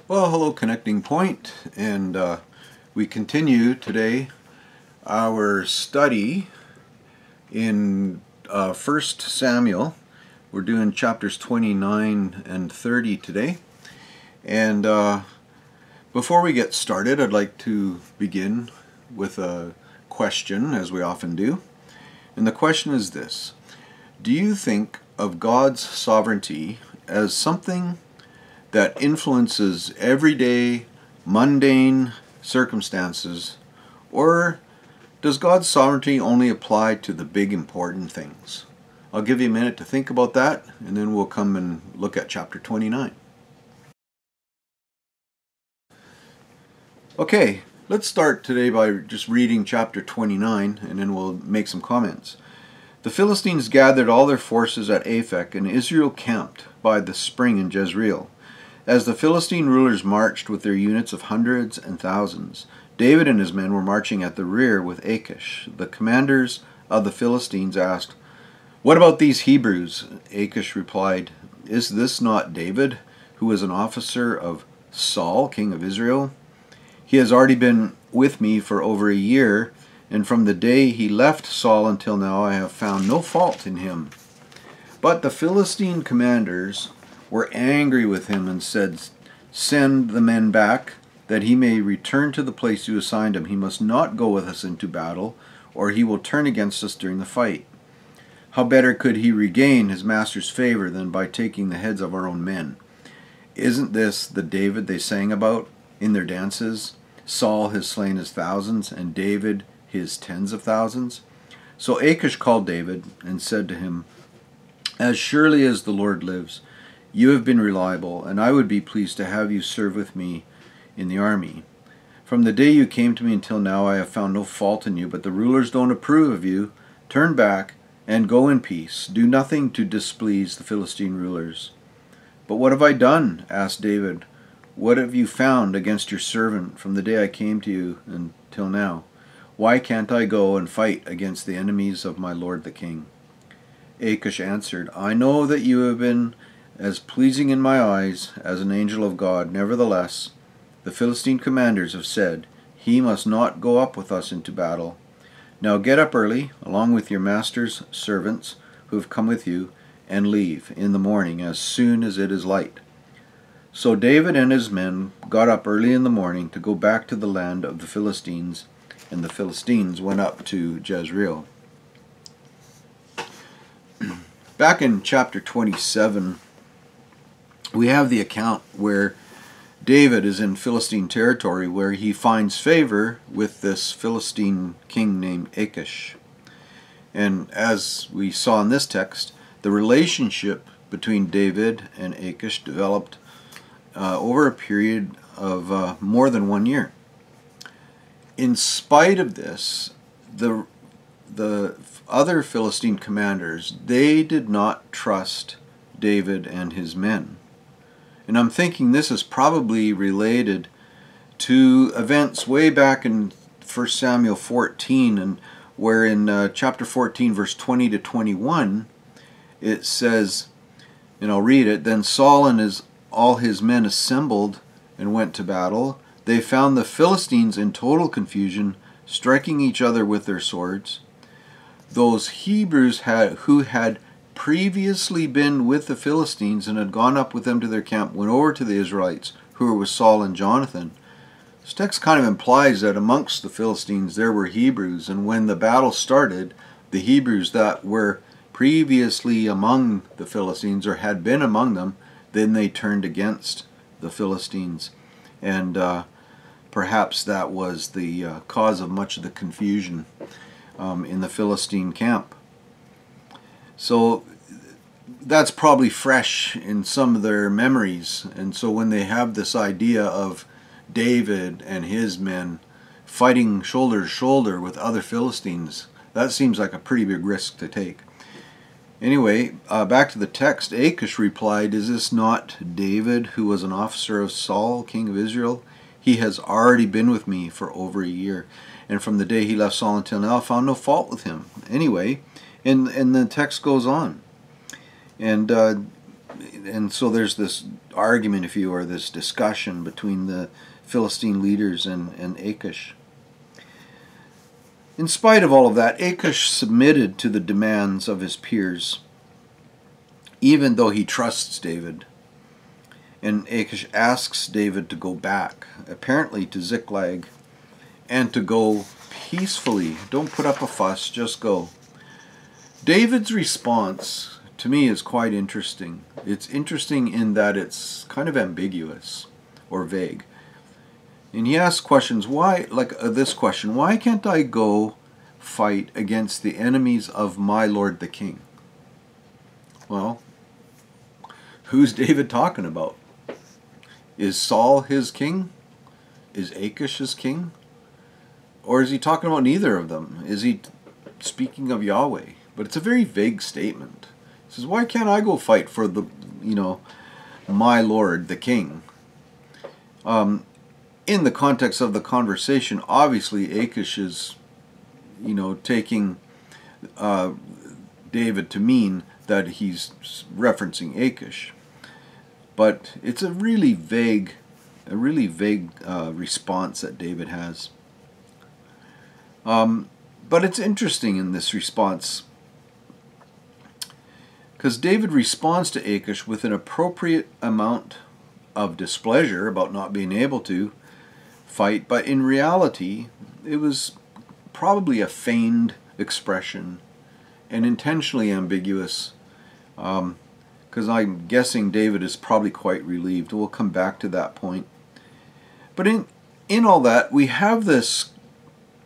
Well, hello Connecting Point, and we continue today our study in 1 Samuel. We're doing chapters 29 and 30 today, and before we get started, I'd like to begin with a question, as we often do, and the question is this: do you think of God's sovereignty as something that influences everyday, mundane circumstances, or does God's sovereignty only apply to the big important things? I'll give you a minute to think about that, and then we'll come and look at chapter 29. Okay, let's start today by just reading chapter 29, and then we'll make some comments. The Philistines gathered all their forces at Aphek, and Israel camped by the spring in Jezreel. As the Philistine rulers marched with their units of hundreds and thousands, David and his men were marching at the rear with Achish. The commanders of the Philistines asked, "What about these Hebrews?" Achish replied, "Is this not David, who is an officer of Saul, king of Israel? He has already been with me for over a year, and from the day he left Saul until now I have found no fault in him." But the Philistine commanders were angry with him and said, "Send the men back, that he may return to the place you assigned him. He must not go with us into battle, or he will turn against us during the fight. How better could he regain his master's favor than by taking the heads of our own men? Isn't this the David they sang about in their dances? Saul has slain his thousands, and David his tens of thousands." So Achish called David and said to him, "As surely as the Lord lives, you have been reliable, and I would be pleased to have you serve with me in the army. From the day you came to me until now I have found no fault in you, but the rulers don't approve of you. Turn back and go in peace. Do nothing to displease the Philistine rulers." "But what have I done?" asked David. "What have you found against your servant from the day I came to you until now? Why can't I go and fight against the enemies of my lord the king?" Achish answered, "I know that you have been as pleasing in my eyes as an angel of God. Nevertheless, the Philistine commanders have said, 'He must not go up with us into battle.' Now get up early, along with your master's servants who have come with you, and leave in the morning as soon as it is light." So David and his men got up early in the morning to go back to the land of the Philistines, and the Philistines went up to Jezreel. Back in chapter 27, we have the account where David is in Philistine territory, where he finds favor with this Philistine king named Achish. And as we saw in this text, the relationship between David and Achish developed over a period of more than 1 year. In spite of this, the other Philistine commanders, they did not trust David and his men. And I'm thinking this is probably related to events way back in 1 Samuel 14, and where in chapter 14, verse 20 to 21, it says, and I'll read it, "Then Saul and all his men assembled and went to battle. They found the Philistines in total confusion, striking each other with their swords. Those Hebrews who had previously been with the Philistines and had gone up with them to their camp went over to the Israelites who were with Saul and Jonathan." This text kind of implies that amongst the Philistines there were Hebrews, and when the battle started, the Hebrews that were previously among the Philistines, or had been among them, then they turned against the Philistines, and perhaps that was the cause of much of the confusion in the Philistine camp. So that's probably fresh in some of their memories, and so when they have this idea of David and his men fighting shoulder to shoulder with other Philistines, that seems like a pretty big risk to take. Anyway, back to the text. Achish replied, "Is this not David, who was an officer of Saul, king of Israel? He has already been with me for over a year, and from the day he left Saul until now, I found no fault with him." Anyway, and the text goes on, and so there's this argument, if you will, or this discussion between the Philistine leaders and Achish. In spite of all of that, Achish submitted to the demands of his peers, even though he trusts David. And Achish asks David to go back, apparently to Ziklag, and to go peacefully. Don't put up a fuss, just go. David's response, to me, is quite interesting. It's interesting in that it's kind of ambiguous or vague. And he asks questions, why, like this question, why can't I go fight against the enemies of my Lord the King? Well, who's David talking about? Is Saul his king? Is Achish his king? Or is he talking about neither of them? Is he speaking of Yahweh? But it's a very vague statement. He says, why can't I go fight for the, my Lord the King? In the context of the conversation, obviously Achish is, taking David to mean that he's referencing Achish. But it's a really vague response that David has. But it's interesting in this response, because David responds to Achish with an appropriate amount of displeasure about not being able to fight, but in reality it was probably a feigned expression and intentionally ambiguous, because I'm guessing David is probably quite relieved. We'll come back to that point. But in all that, we have this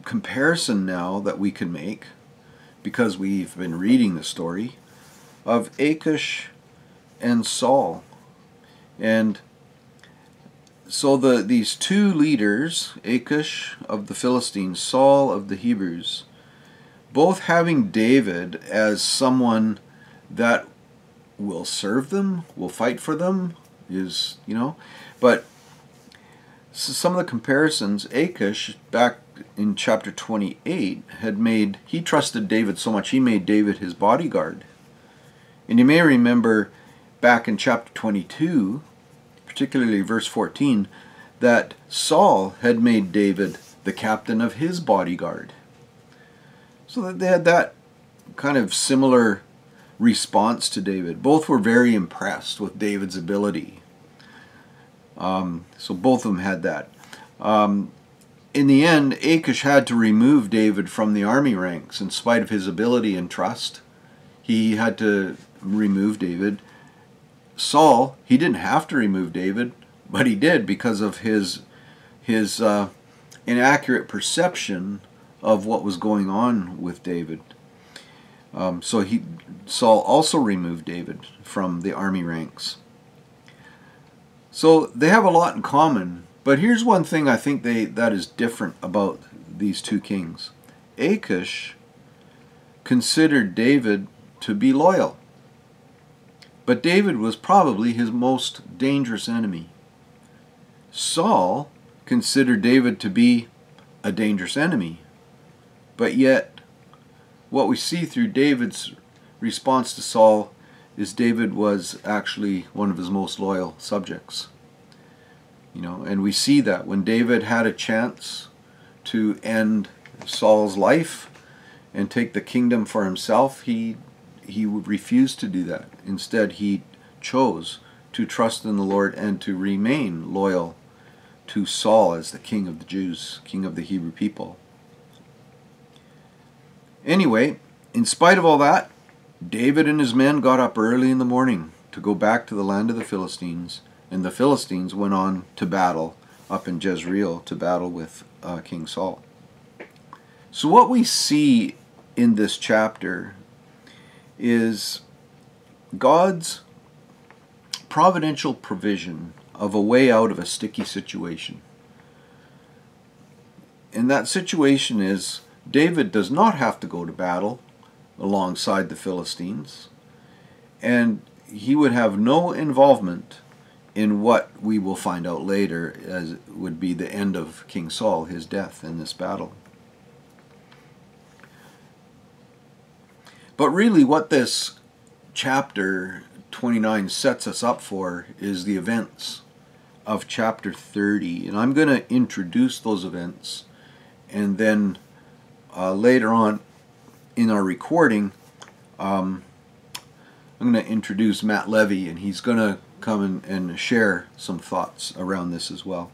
comparison now that we can make, because we've been reading the story of Achish and Saul. And so these two leaders, Achish of the Philistines, Saul of the Hebrews, both having David as someone that will serve them, will fight for them, but some of the comparisons, Achish, back in chapter 28, he trusted David so much, he made David his bodyguard. And you may remember back in chapter 22, particularly verse 14, that Saul had made David the captain of his bodyguard. So that they had that kind of similar response to David. Both were very impressed with David's ability. So both of them had that. In the end, Achish had to remove David from the army ranks in spite of his ability and trust. He had to remove David. Saul, he didn't have to remove David, but he did because of his inaccurate perception of what was going on with David. So Saul also removed David from the army ranks. So they have a lot in common, but here's one thing I think that is different about these two kings. Achish considered David to be loyal, but David was probably his most dangerous enemy. Saul considered David to be a dangerous enemy, but yet what we see through David's response to Saul is David was actually one of his most loyal subjects. And we see that when David had a chance to end Saul's life and take the kingdom for himself, he would refuse to do that. Instead, he chose to trust in the Lord and to remain loyal to Saul as the king of the Jews, king of the Hebrew people. Anyway, in spite of all that, David and his men got up early in the morning to go back to the land of the Philistines, and the Philistines went on to battle up in Jezreel to battle with King Saul. So what we see in this chapter is God's providential provision of a way out of a sticky situation. And that situation is David does not have to go to battle alongside the Philistines. and he would have no involvement in what we will find out later as would be the end of King Saul, his death in this battle. But really what this chapter 29 sets us up for is the events of chapter 30. And I'm going to introduce those events, and then later on in our recording, I'm going to introduce Matt Levy, and he's going to come and share some thoughts around this as well.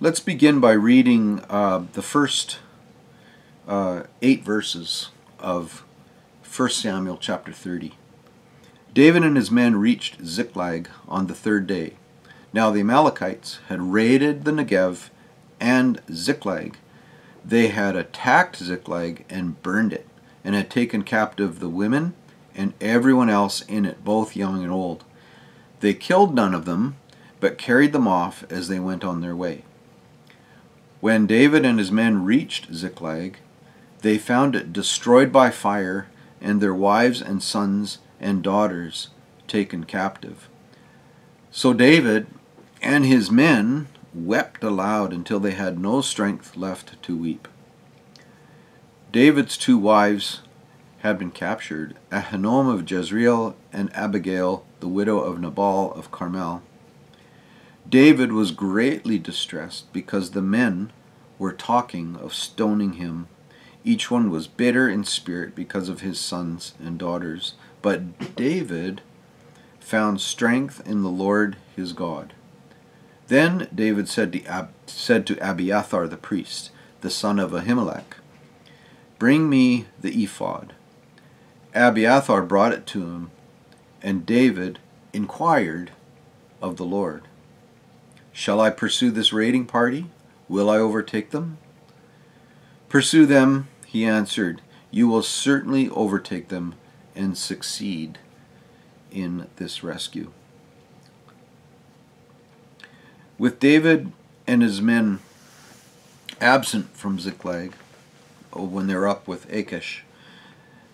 Let's begin by reading the first 8 verses of 1 Samuel chapter 30. David and his men reached Ziklag on the 3rd day. Now the Amalekites had raided the Negev and Ziklag. They had attacked Ziklag and burned it, and had taken captive the women and everyone else in it, both young and old. They killed none of them, but carried them off as they went on their way. When David and his men reached Ziklag, they found it destroyed by fire, and their wives and sons and daughters taken captive. So David and his men wept aloud until they had no strength left to weep. David's 2 wives had been captured, Ahinoam of Jezreel and Abigail, the widow of Nabal of Carmel. David was greatly distressed because the men were talking of stoning him. Each one was bitter in spirit because of his sons and daughters. But David found strength in the Lord his God. Then David said to Abiathar the priest, the son of Ahimelech, "Bring me the ephod." Abiathar brought it to him, and David inquired of the Lord, "Shall I pursue this raiding party? Will I overtake them?" "Pursue them," he answered. "You will certainly overtake them and succeed in this rescue." With David and his men absent from Ziklag, when they were up with Achish,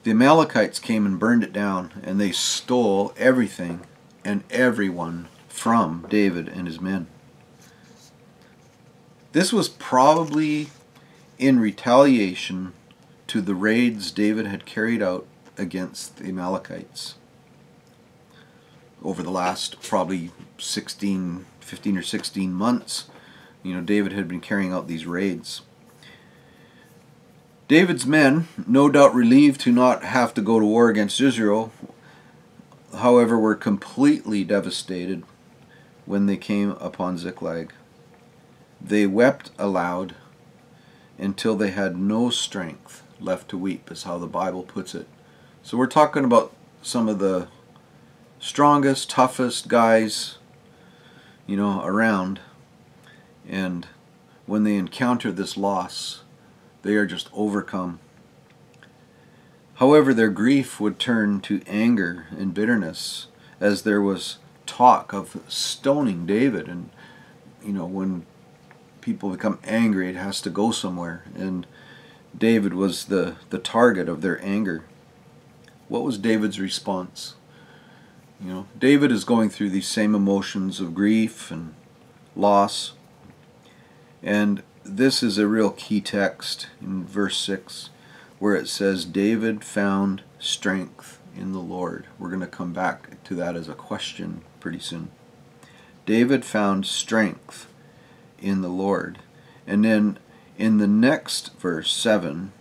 the Amalekites came and burned it down, and they stole everything and everyone from David and his men. This was probably in retaliation to the raids David had carried out against the Amalekites over the last probably 15 or 16 months. David had been carrying out these raids. David's men, no doubt relieved to not have to go to war against Israel, however, were completely devastated when they came upon Ziklag. They wept aloud until they had no strength left to weep, is how the Bible puts it. So we're talking about some of the strongest, toughest guys, around. And when they encounter this loss, they are just overcome. However, their grief would turn to anger and bitterness as there was talk of stoning David. And, when people become angry, it has to go somewhere. And David was the target of their anger. What was David's response? David is going through these same emotions of grief and loss. And this is a real key text in verse 6, where it says, David found strength in the Lord. We're going to come back to that as a question pretty soon. David found strength in the Lord. And then in the next verse, 7,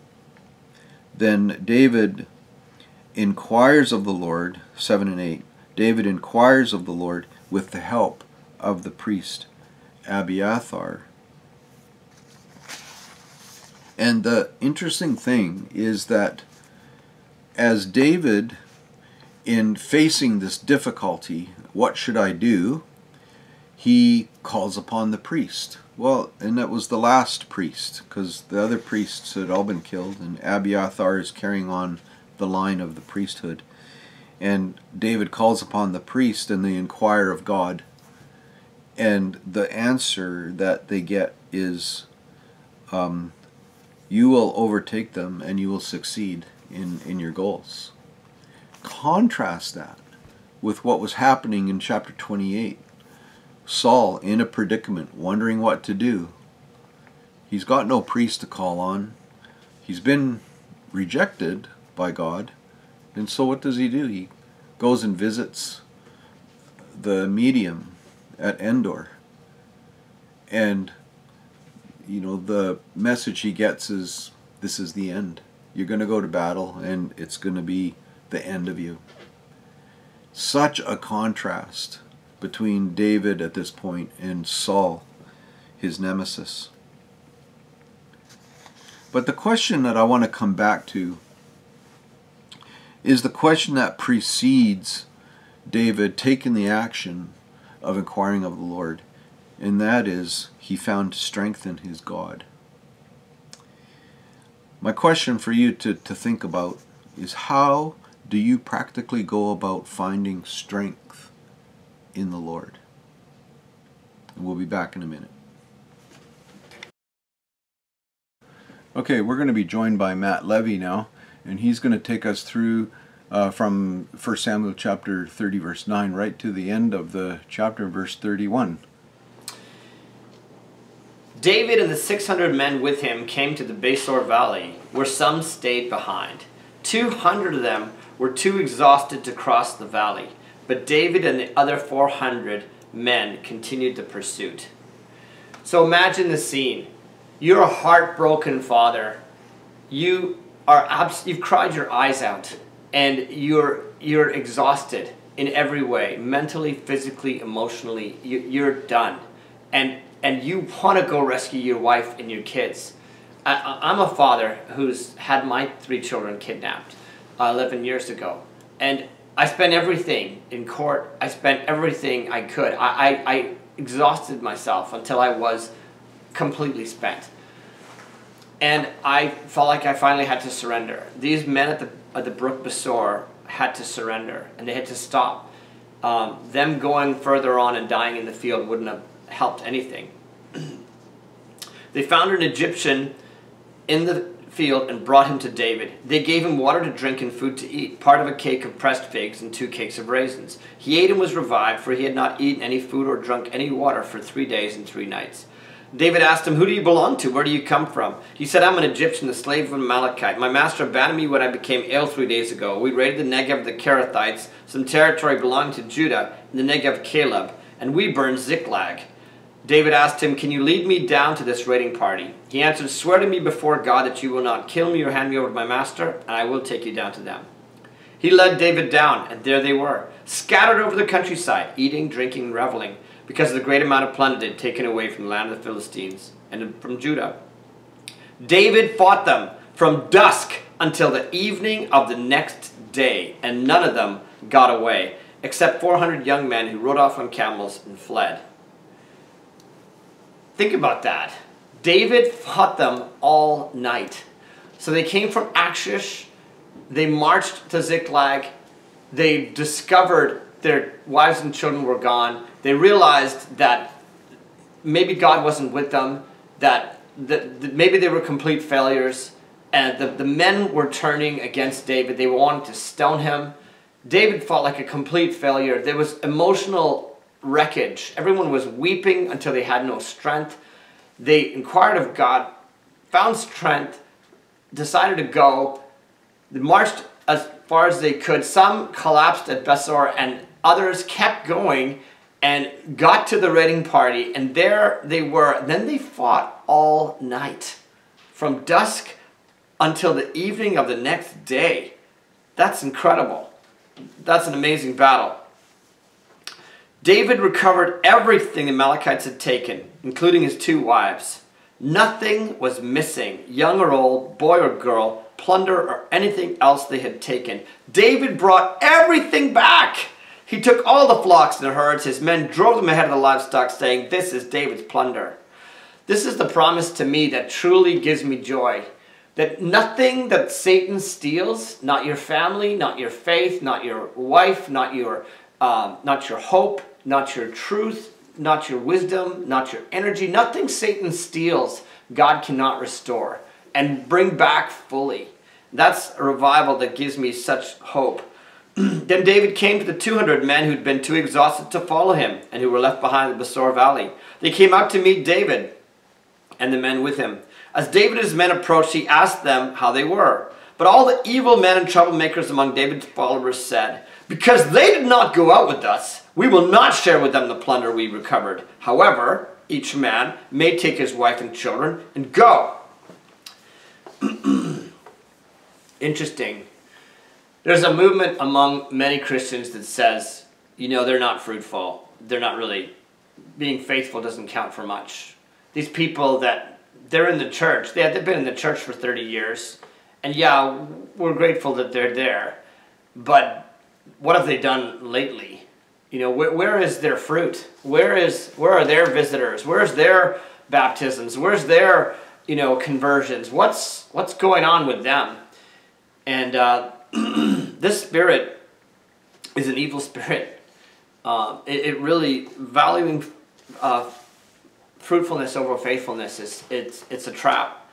then David inquires of the Lord, 7 and 8, David inquires of the Lord with the help of the priest Abiathar. And the interesting thing is that as David, in facing this difficulty, what should I do? He calls upon the priest. Well, and that was the last priest, because the other priests had all been killed, and Abiathar is carrying on the line of the priesthood. And David calls upon the priest, and they inquire of God. And the answer that they get is, you will overtake them and you will succeed in your goals. contrast that with what was happening in chapter 28. Saul in a predicament, wondering what to do. He's got no priest to call on. He's been rejected by God. And so what does he do? He goes and visits the medium at Endor. And, you know, the message he gets is, this is the end. You're going to go to battle and it's going to be the end of you. Such a contrast between David at this point and Saul, his nemesis. But the question that I want to come back to is the question that precedes David taking the action of inquiring of the Lord, and that is, he found strength in his God. My question for you to think about is, how do you practically go about finding strength in the Lord? And we'll be back in a minute. Okay, we're going to be joined by Matt Levy now, and he's going to take us through from 1 Samuel chapter 30 verse 9 right to the end of the chapter, verse 31. David and the 600 men with him came to the Besor Valley, where some stayed behind. 200 of them were too exhausted to cross the valley, but David and the other 400 men continued the pursuit. So imagine the scene. You're a heartbroken father. You've cried your eyes out, and you're exhausted in every way, mentally, physically, emotionally. You're done, and you want to go rescue your wife and your kids. I'm a father who's had my 3 children kidnapped 11 years ago, and I spent everything in court. I spent everything I could. I exhausted myself until I was completely spent. And I felt like I finally had to surrender. These men at the brook Besor had to surrender, and they had to stop. Them going further on and dying in the field wouldn't have helped anything. They found an Egyptian in the field and brought him to David. They gave him water to drink and food to eat, part of a cake of pressed figs and 2 cakes of raisins. He ate and was revived, for he had not eaten any food or drunk any water for 3 days and 3 nights. David asked him, "Who do you belong to? Where do you come from?" He said, "I'm an Egyptian, the slave of an Amalekite. My master abandoned me when I became ill 3 days ago. We raided the Negev of the Kerethites, some territory belonging to Judah, in the Negev of Caleb, and we burned Ziklag." David asked him, "Can you lead me down to this raiding party?" He answered, "Swear to me before God that you will not kill me or hand me over to my master, and I will take you down to them." He led David down, and there they were, scattered over the countryside, eating, drinking, and reveling, because of the great amount of plunder they'd taken away from the land of the Philistines and from Judah. David fought them from dusk until the evening of the next day, and none of them got away, except 400 young men who rode off on camels and fled. Think about that. David fought them all night. So they came from Achish, they marched to Ziklag, they discovered their wives and children were gone. They realized that maybe God wasn't with them, that maybe they were complete failures, and the men were turning against David. They wanted to stone him. David felt like a complete failure. There was emotional wreckage. Everyone was weeping until they had no strength. They inquired of God, found strength, decided to go. They marched as far as they could. Some collapsed at Besor, and others kept going and got to the raiding party, and there they were. Then they fought all night, from dusk until the evening of the next day. That's incredible. That's an amazing battle. David recovered everything the Amalekites had taken, including his 2 wives. Nothing was missing, young or old, boy or girl, plunder or anything else they had taken. David brought everything back. He took all the flocks and the herds. His men drove them ahead of the livestock, saying, "This is David's plunder." This is the promise to me that truly gives me joy. That nothing that Satan steals, not your family, not your faith, not your wife, not your hope, not your truth, not your wisdom, not your energy, nothing Satan steals, God cannot restore and bring back fully. That's a revival that gives me such hope. Then David came to the 200 men who'd been too exhausted to follow him and who were left behind the Besor Valley. They came out to meet David and the men with him. As David and his men approached, he asked them how they were. But all the evil men and troublemakers among David's followers said, "Because they did not go out with us, we will not share with them the plunder we recovered. However, each man may take his wife and children and go." Interesting. There's a movement among many Christians that says, you know, they're not fruitful. They're not really, being faithful doesn't count for much. These people that, they're in the church. They've been in the church for 30 years. And yeah, we're grateful that they're there. But what have they done lately? You know, where is their fruit? Where are their visitors? Where's their baptisms? Where's their, you know, conversions? What's going on with them? And this spirit is an evil spirit. It really, valuing fruitfulness over faithfulness, it's a trap.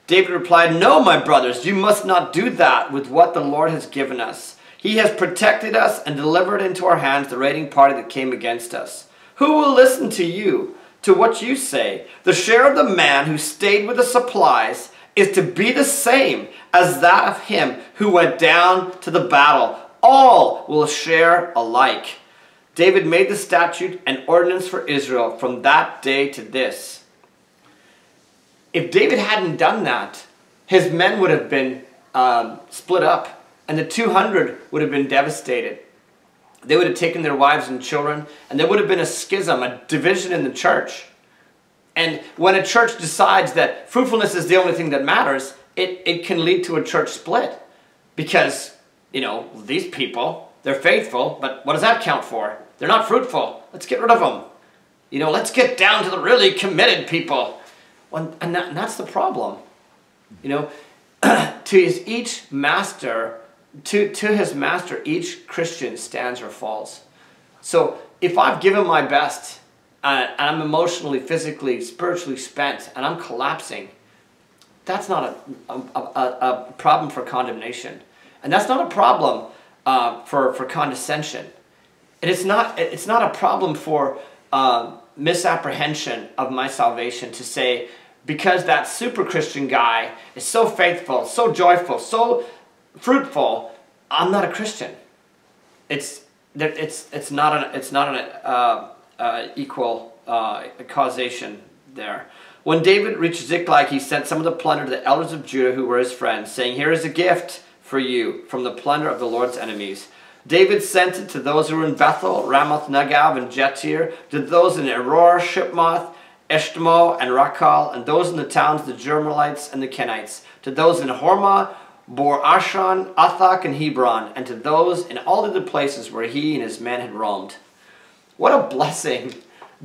David replied, "No, my brothers, you must not do that with what the Lord has given us. He has protected us and delivered into our hands the raiding party that came against us. Who will listen to you, to what you say? The share of the man who stayed with the supplies is to be the same as that of him who went down to the battle. All will share alike." David made the statute and ordinance for Israel from that day to this. If David hadn't done that, his men would have been split up, and the 200 would have been devastated. They would have taken their wives and children, and there would have been a schism, a division in the church. And when a church decides that fruitfulness is the only thing that matters, it can lead to a church split. Because, you know, these people, they're faithful, but what does that count for? They're not fruitful. Let's get rid of them. You know, let's get down to the really committed people. And that's the problem. You know, to his master, each Christian stands or falls. So if I've given my best, and I'm emotionally, physically, spiritually spent, and I'm collapsing, that's not a problem for condemnation. And that's not a problem for condescension. And it's not a problem for misapprehension of my salvation to say, because that super Christian guy is so faithful, so joyful, so fruitful, I'm not a Christian. It's not an equal causation there. When David reached Ziklag, he sent some of the plunder to the elders of Judah who were his friends, saying, "Here is a gift for you from the plunder of the Lord's enemies." David sent it to those who were in Bethel, Ramoth Negev, and Jetir, to those in Eror, Shipmoth, Eshtemoh, and Rakal, and those in the towns, the Jermelites and the Kenites, to those in Hormah, Bor Ashan, Athak, and Hebron, and to those in all the other places where he and his men had roamed. What a blessing.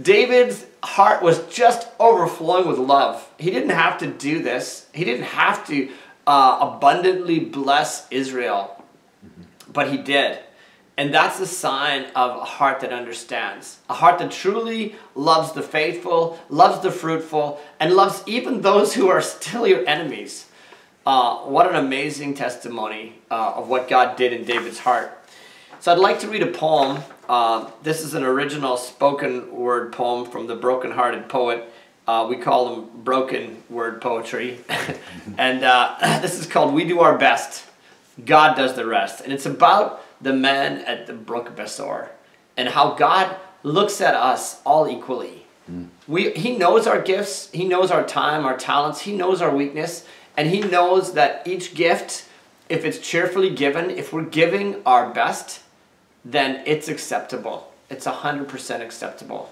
David's heart was just overflowing with love. He didn't have to do this. He didn't have to abundantly bless Israel, but he did. And that's a sign of a heart that understands. A heart that truly loves the faithful, loves the fruitful, and loves even those who are still your enemies. What an amazing testimony of what God did in David's heart. So I'd like to read a poem. This is an original spoken word poem from the broken-hearted poet. We call them broken word poetry. And this is called "We Do Our Best, God Does the Rest." And it's about the men at the brook Besor and how God looks at us all equally. He knows our gifts. He knows our time, our talents. He knows our weakness. And he knows that each gift, if it's cheerfully given, if we're giving our best, then it's acceptable. It's 100% acceptable.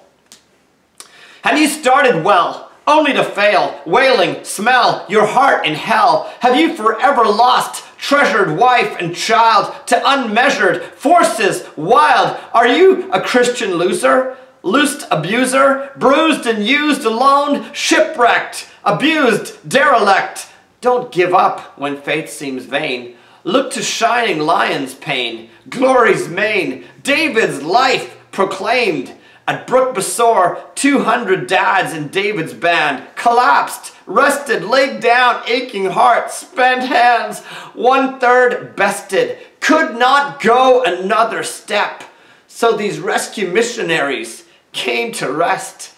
Have you started well, only to fail, wailing, smell your heart in hell? Have you forever lost treasured wife and child to unmeasured forces wild? Are you a Christian loser, loosed abuser, bruised and used alone, shipwrecked, abused, derelict? Don't give up when faith seems vain. Look to shining lion's pain, glory's mane, David's life proclaimed. At Brook Besor, 200 dads in David's band collapsed, rested, laid down, aching heart, spent hands, 1/3 bested, could not go another step. So these rescue missionaries came to rest.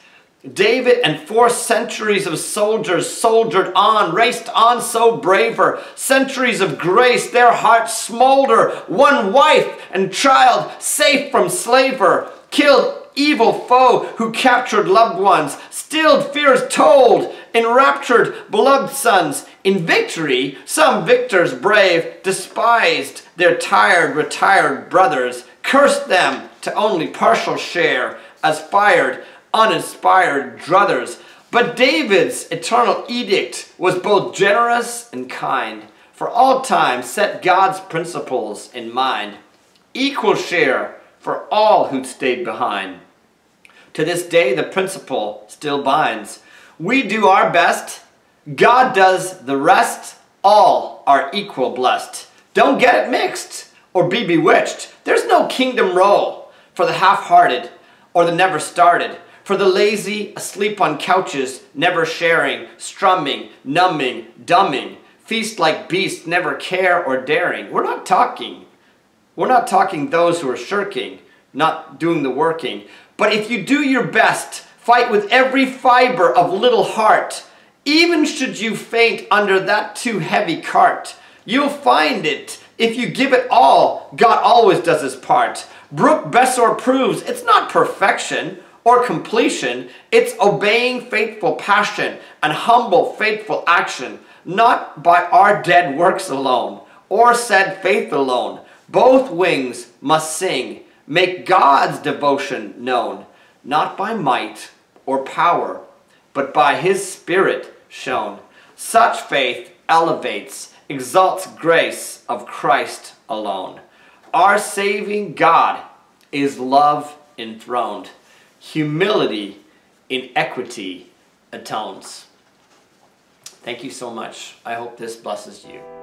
David and 4 centuries of soldiers soldiered on, raced on so braver. Centuries of grace, their hearts smolder. One wife and child safe from slaver. Killed evil foe who captured loved ones. Stilled fears told. Enraptured beloved sons. In victory, some victors brave despised their tired, retired brothers. Cursed them to only partial share as fired, uninspired druthers. But David's eternal edict was both generous and kind. For all time set God's principles in mind. Equal share for all who'd stayed behind. To this day the principle still binds. We do our best, God does the rest, all are equal blessed. Don't get it mixed or be bewitched. There's no kingdom role for the half-hearted or the never started. For the lazy, asleep on couches, never sharing, strumming, numbing, dumbing, feast like beasts, never care or daring. We're not talking those who are shirking, not doing the working. But if you do your best, fight with every fiber of little heart, even should you faint under that too heavy cart, you'll find it. If you give it all, God always does his part. Brooke Besor proves it's not perfection or completion, it's obeying faithful passion and humble faithful action, not by our dead works alone, or said faith alone. Both wings must sing, make God's devotion known, not by might or power, but by his Spirit shown. Such faith elevates, exalts grace of Christ alone. Our saving God is love enthroned. Humility in equity atones. Thank you so much. I hope this blesses you.